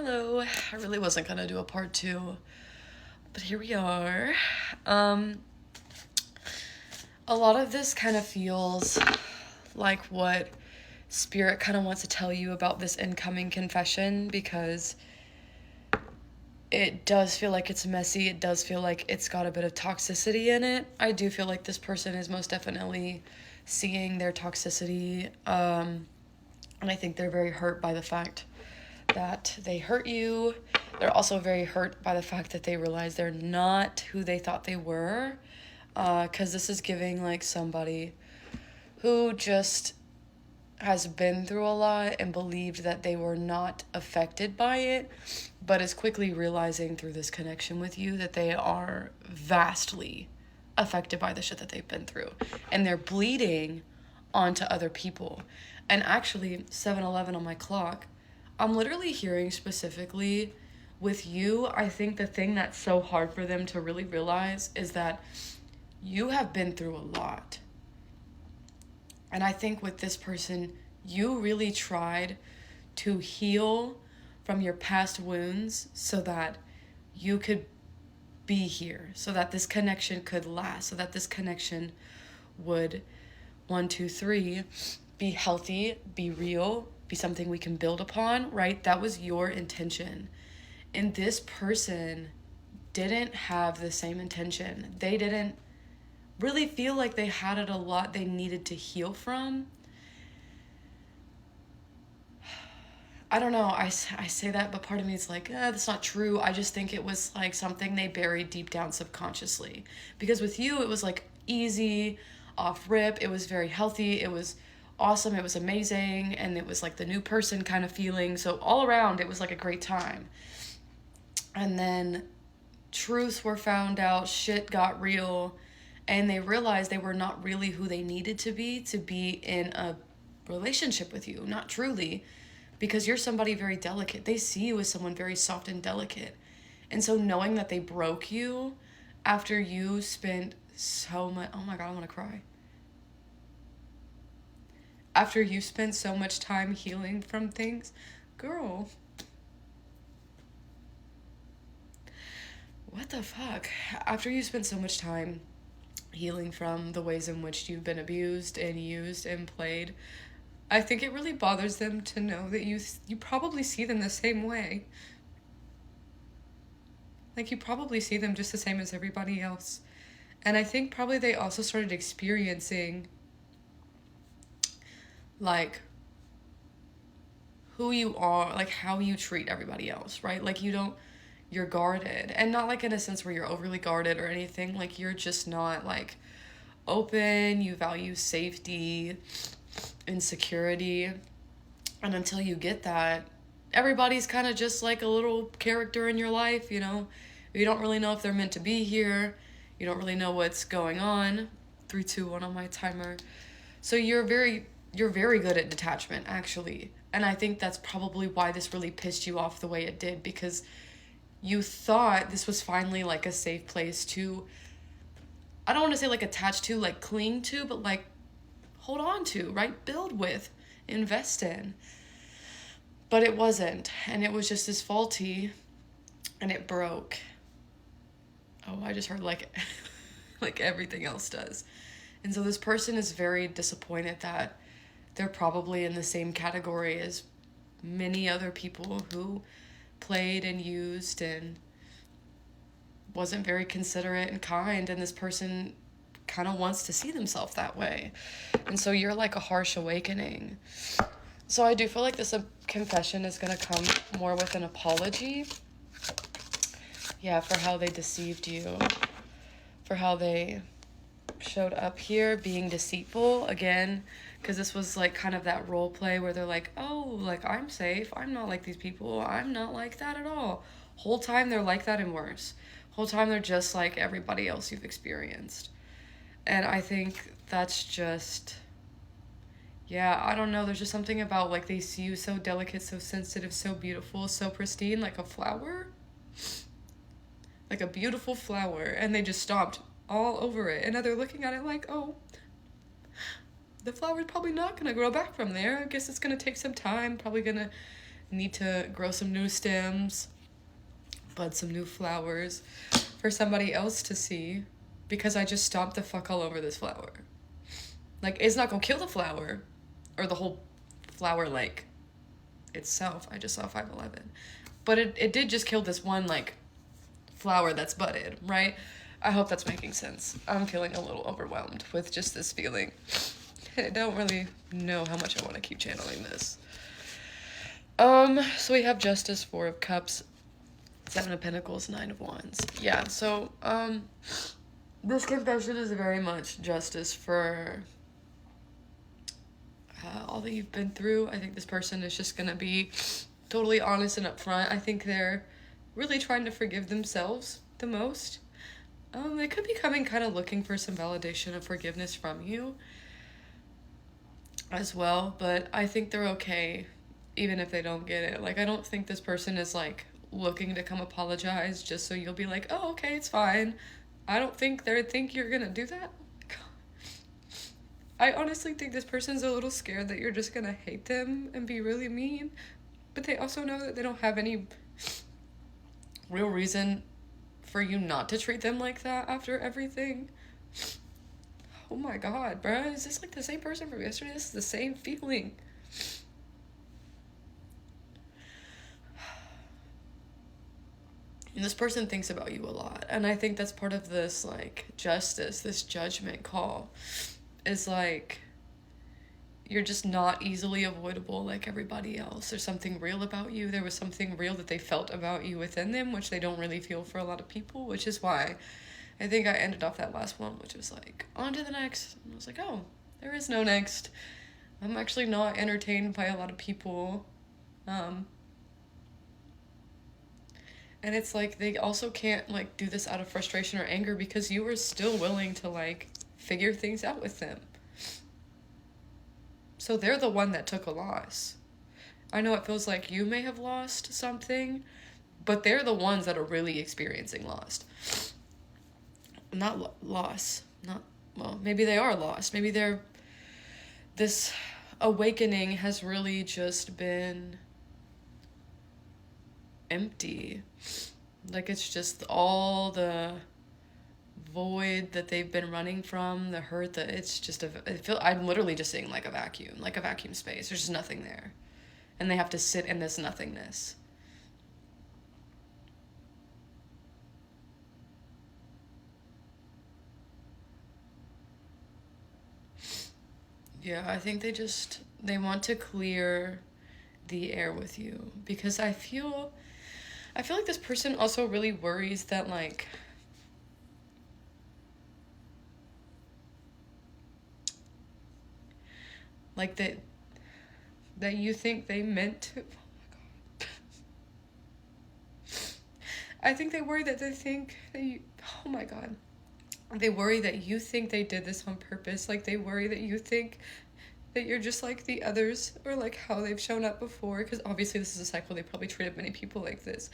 Hello. I really wasn't gonna do a part two, but here we are. Um, a lot of this kind of feels like what Spirit kind of wants to tell you about this incoming confession, because it does feel like it's messy. It does feel like it's got a bit of toxicity in it. I do feel like this person is most definitely seeing their toxicity, and I think they're very hurt by the fact that they hurt you. They're also very hurt by the fact that they realize they're not who they thought they were. Because this is giving like somebody who just has been through a lot and believed that they were not affected by it, but is quickly realizing through this connection with you that they are vastly affected by the shit that they've been through. And they're bleeding onto other people. And actually, 7-Eleven on my clock, I'm literally hearing specifically with you, I think the thing that's so hard for them to really realize is that you have been through a lot. And I think with this person, you really tried to heal from your past wounds so that you could be here, so that this connection could last, so that this connection would, 1, 2, 3, be healthy, be real, be something we can build upon, right? That was your intention. And this person didn't have the same intention. They didn't really feel like they had it a lot they needed to heal from. I don't know, I say that, but part of me is like, that's not true. I just think it was like something they buried deep down subconsciously. Because with you, it was like easy, off rip, it was very healthy, it was awesome, it was amazing, and it was like the new person kind of feeling. So all around, it was like a great time. And then truths were found out, shit got real, and they realized they were not really who they needed to be in a relationship with you. Not truly, because you're somebody very delicate. They see you as someone very soft and delicate. And so knowing that they broke you after you spent so much, oh my God, I want to cry. After you spent so much time healing from things, girl, what the fuck? After you spent so much time healing from the ways in which you've been abused and used and played, I think it really bothers them to know that you probably see them the same way. Like, you probably see them just the same as everybody else. And I think probably they also started experiencing, like, who you are, like, how you treat everybody else, right? Like, you're guarded. And not, like, in a sense where you're overly guarded or anything. Like, you're just not, like, open. You value safety and security. And until you get that, everybody's kind of just like a little character in your life, you know? You don't really know if they're meant to be here. You don't really know what's going on. 3, 2, 1 on my timer. So you're very good at detachment, actually. And I think that's probably why this really pissed you off the way it did, because you thought this was finally like a safe place to, I don't want to say like attach to, like cling to, but like hold on to, right? Build with, invest in. But it wasn't, and it was just as faulty, and it broke. Oh, I just heard like like everything else does. And so this person is very disappointed that they're probably in the same category as many other people who played and used and wasn't very considerate and kind, and this person kind of wants to see themselves that way. And so you're like a harsh awakening. So I do feel like this confession is going to come more with an apology. Yeah, for how they deceived you. For how they showed up here being deceitful. Again, because this was like kind of that role play where they're like, oh, like I'm safe. I'm not like these people. I'm not like that at all. Whole time they're like that and worse. Whole time they're just like everybody else you've experienced. And I think that's just... yeah, I don't know. There's just something about, like, they see you so delicate, so sensitive, so beautiful, so pristine, like a flower. Like a beautiful flower. And they just stomped all over it. And now they're looking at it like, oh, the flower's probably not going to grow back from there. I guess it's going to take some time. Probably going to need to grow some new stems, bud some new flowers for somebody else to see, because I just stomped the fuck all over this flower. Like, it's not gonna kill the flower or the whole flower, like, itself. I just saw 511. But it did just kill this one, like, flower that's budded, right? I hope that's making sense. I'm feeling a little overwhelmed with just this feeling. I don't really know how much I want to keep channeling this. So we have Justice, 4 of Cups, 7 of Pentacles, 9 of Wands. Yeah, so, this confession is very much justice for all that you've been through. I think this person is just gonna be totally honest and upfront. I think they're really trying to forgive themselves the most. They could be coming kind of looking for some validation and forgiveness from you as well, but I think they're okay even if they don't get it. Like, I don't think this person is, like, looking to come apologize just so you'll be like, oh, okay, it's fine. I don't think they think you're gonna do that. I honestly think this person's a little scared that you're just gonna hate them and be really mean, but they also know that they don't have any real reason for you not to treat them like that after everything. Oh my god, bruh, is this like the same person from yesterday? This is the same feeling. And this person thinks about you a lot, and I think that's part of this, like, justice, this judgment call, is like, you're just not easily avoidable like everybody else. There's something real about you. There was something real that they felt about you within them, which they don't really feel for a lot of people, which is why I think I ended off that last one, which was like, on to the next. And I was like, oh, there is no next. I'm actually not entertained by a lot of people. And it's like, they also can't, like, do this out of frustration or anger because you were still willing to, like, figure things out with them. So they're the one that took a loss. I know it feels like you may have lost something, but they're the ones that are really experiencing loss. Not loss. Not, well, maybe they are lost. Maybe they're, this awakening has really just been empty. Like, it's just all the void that they've been running from, the hurt, that it's just I'm literally just seeing like a vacuum space. There's just nothing there, and they have to sit in this nothingness. Yeah, I think they want to clear the air with you, because I feel like this person also really worries that, like, that you think they meant to. Oh my god. I think they worry that they think that you, oh my god. They worry that you think they did this on purpose. Like, they worry that you think that you're just like the others, or like how they've shown up before, because obviously this is a cycle. They probably treated many people like this.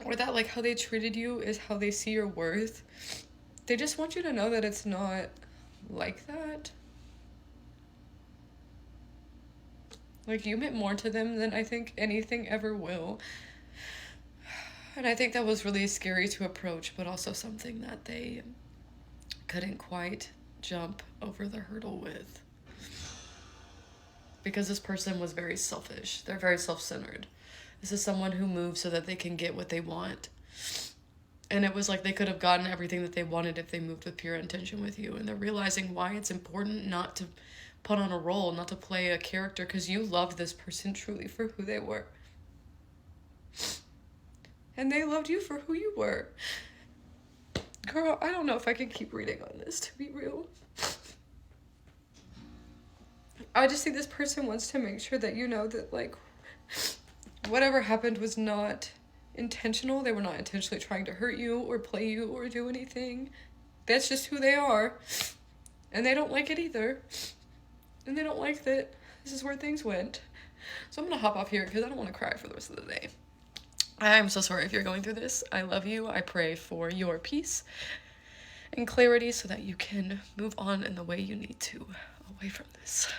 Or that, like, how they treated you is how they see your worth. They just want you to know that it's not like that. Like, you meant more to them than I think anything ever will. And I think that was really scary to approach, but also something that they couldn't quite jump over the hurdle with. Because this person was very selfish. They're very self-centered. This is someone who moves so that they can get what they want. And it was like they could have gotten everything that they wanted if they moved with pure intention with you. And they're realizing why it's important not to put on a role, not to play a character, because you loved this person truly for who they were. And they loved you for who you were. Girl, I don't know if I can keep reading on this, to be real. I just think this person wants to make sure that you know that, like, whatever happened was not intentional. They were not intentionally trying to hurt you or play you or do anything. That's just who they are. And they don't like it either. And they don't like that this is where things went. So I'm gonna hop off here because I don't want to cry for the rest of the day. I'm so sorry if you're going through this. I love you. I pray for your peace and clarity so that you can move on in the way you need to. away from this.